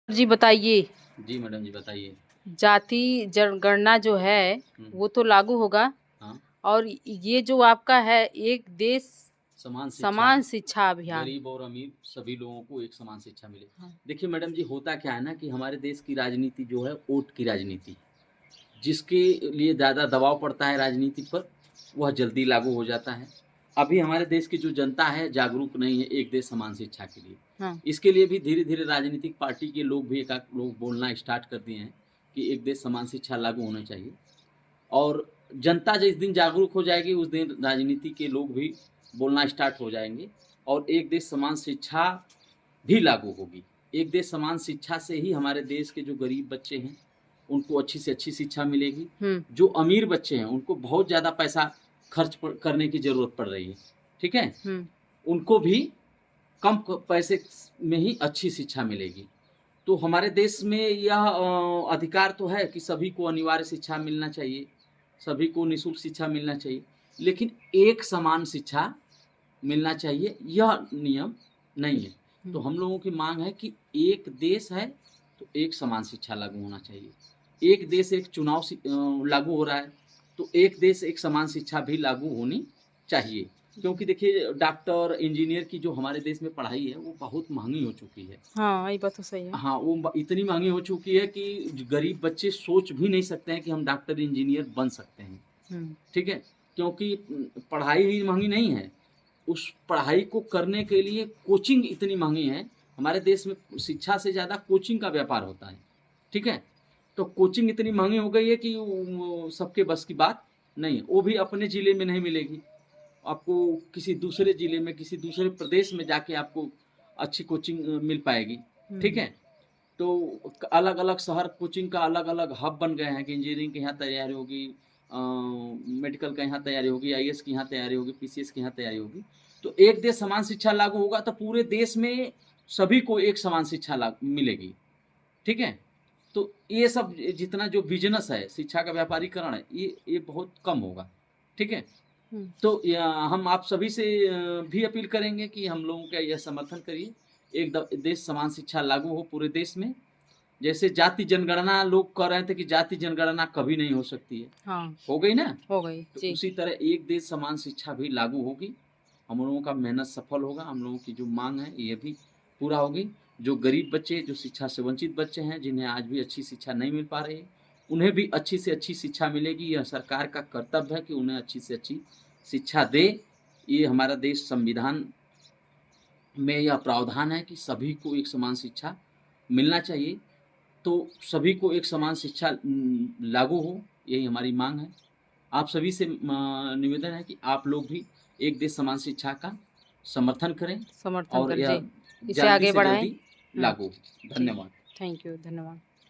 जी बताइए। जी मैडम जी बताइए। जाति जनगणना जो है वो तो लागू होगा। हाँ। और ये जो आपका है एक देश समान शिक्षा, समान शिक्षा अभियान। गरीब और अमीर सभी लोगों को एक समान शिक्षा मिले। हाँ। देखिए मैडम जी, होता क्या है ना कि हमारे देश की राजनीति जो है वोट की राजनीति, जिसके लिए ज़्यादा दबाव पड़ता है राजनीति पर, वह जल्दी लागू हो जाता है। अभी हमारे देश की जो जनता है जागरूक नहीं है एक देश समान शिक्षा के लिए। हाँ। इसके लिए भी धीरे-धीरे राजनीतिक पार्टी के लोग भी एकाध लोग बोलना स्टार्ट कर दिए हैं कि एक देश समान शिक्षा लागू होना चाहिए। और जनता जिस दिन जागरूक हो जाएगी उस दिन राजनीति के लोग भी बोलना स्टार्ट हो जाएंगे और एक देश समान शिक्षा भी लागू होगी। एक देश समान शिक्षा से ही हमारे देश के जो गरीब बच्चे हैं उनको अच्छी से अच्छी शिक्षा मिलेगी। जो अमीर बच्चे हैं उनको बहुत ज़्यादा पैसा खर्च करने की ज़रूरत पड़ रही है, ठीक है? उनको भी कम पैसे में ही अच्छी शिक्षा मिलेगी। तो हमारे देश में यह अधिकार तो है कि सभी को अनिवार्य शिक्षा मिलना चाहिए, सभी को निःशुल्क शिक्षा मिलना चाहिए, लेकिन एक समान शिक्षा मिलना चाहिए, यह नियम नहीं है। तो हम लोगों की मांग है कि एक देश है तो एक समान शिक्षा लागू होना चाहिए। एक देश एक चुनाव लागू हो रहा है तो एक देश एक समान शिक्षा भी लागू होनी चाहिए। क्योंकि देखिए डॉक्टर, इंजीनियर की जो हमारे देश में पढ़ाई है वो बहुत महँगी हो चुकी है। हाँ, ये बात तो सही है। हाँ, वो इतनी महँगी हो चुकी है कि गरीब बच्चे सोच भी नहीं सकते हैं कि हम डॉक्टर, इंजीनियर बन सकते हैं। ठीक है? क्योंकि पढ़ाई ही महँगी नहीं है, उस पढ़ाई को करने के लिए कोचिंग इतनी महँगी है। हमारे देश में शिक्षा से ज़्यादा कोचिंग का व्यापार होता है, ठीक है? तो कोचिंग इतनी महँगी हो गई है कि वो सबके बस की बात नहीं है। वो भी अपने ज़िले में नहीं मिलेगी। आपको किसी दूसरे ज़िले में, किसी दूसरे प्रदेश में जाके आपको अच्छी कोचिंग मिल पाएगी, ठीक है? तो अलग-अलग शहर कोचिंग का अलग-अलग हब बन गए हैं कि इंजीनियरिंग की यहाँ तैयारी होगी, मेडिकल का यहाँ तैयारी होगी, आईएएस की यहाँ तैयारी होगी, पीसीएस की यहाँ तैयारी होगी। तो एक देश समान शिक्षा लागू होगा तो पूरे देश में सभी को एक समान शिक्षा मिलेगी, ठीक है? तो ये सब जितना जो बिज़नेस है, शिक्षा का व्यापारीकरण है, ये बहुत कम होगा, ठीक है? तो हम आप सभी से भी अपील करेंगे कि हम लोगों का यह समर्थन करिए, एक देश समान शिक्षा लागू हो पूरे देश में। जैसे जाति जनगणना लोग कह रहे थे कि जाति जनगणना कभी नहीं हो सकती है, हाँ, हो गई ना? हो गई तो जी। उसी तरह एक देश समान शिक्षा भी लागू होगी। हम लोगों का मेहनत सफल होगा, हम लोगों की जो माँग है ये भी पूरा होगी। जो गरीब बच्चे, जो शिक्षा से वंचित बच्चे हैं, जिन्हें आज भी अच्छी शिक्षा नहीं मिल पा रही है, उन्हें भी अच्छी से अच्छी शिक्षा मिलेगी। यह सरकार का कर्तव्य है कि उन्हें अच्छी से अच्छी शिक्षा दे। ये हमारा देश संविधान में यह प्रावधान है कि सभी को एक समान शिक्षा मिलना चाहिए। तो सभी को एक समान शिक्षा लागू हो, यही हमारी माँग है। आप सभी से निवेदन है कि आप लोग भी एक देश समान शिक्षा का समर्थन करें समर्थन और कर जी, यह इसे जल्दी आगे से बढ़ाएँ। जल्दी लागू हो। जी, धन्यवाद। थैंक यू, धन्यवाद।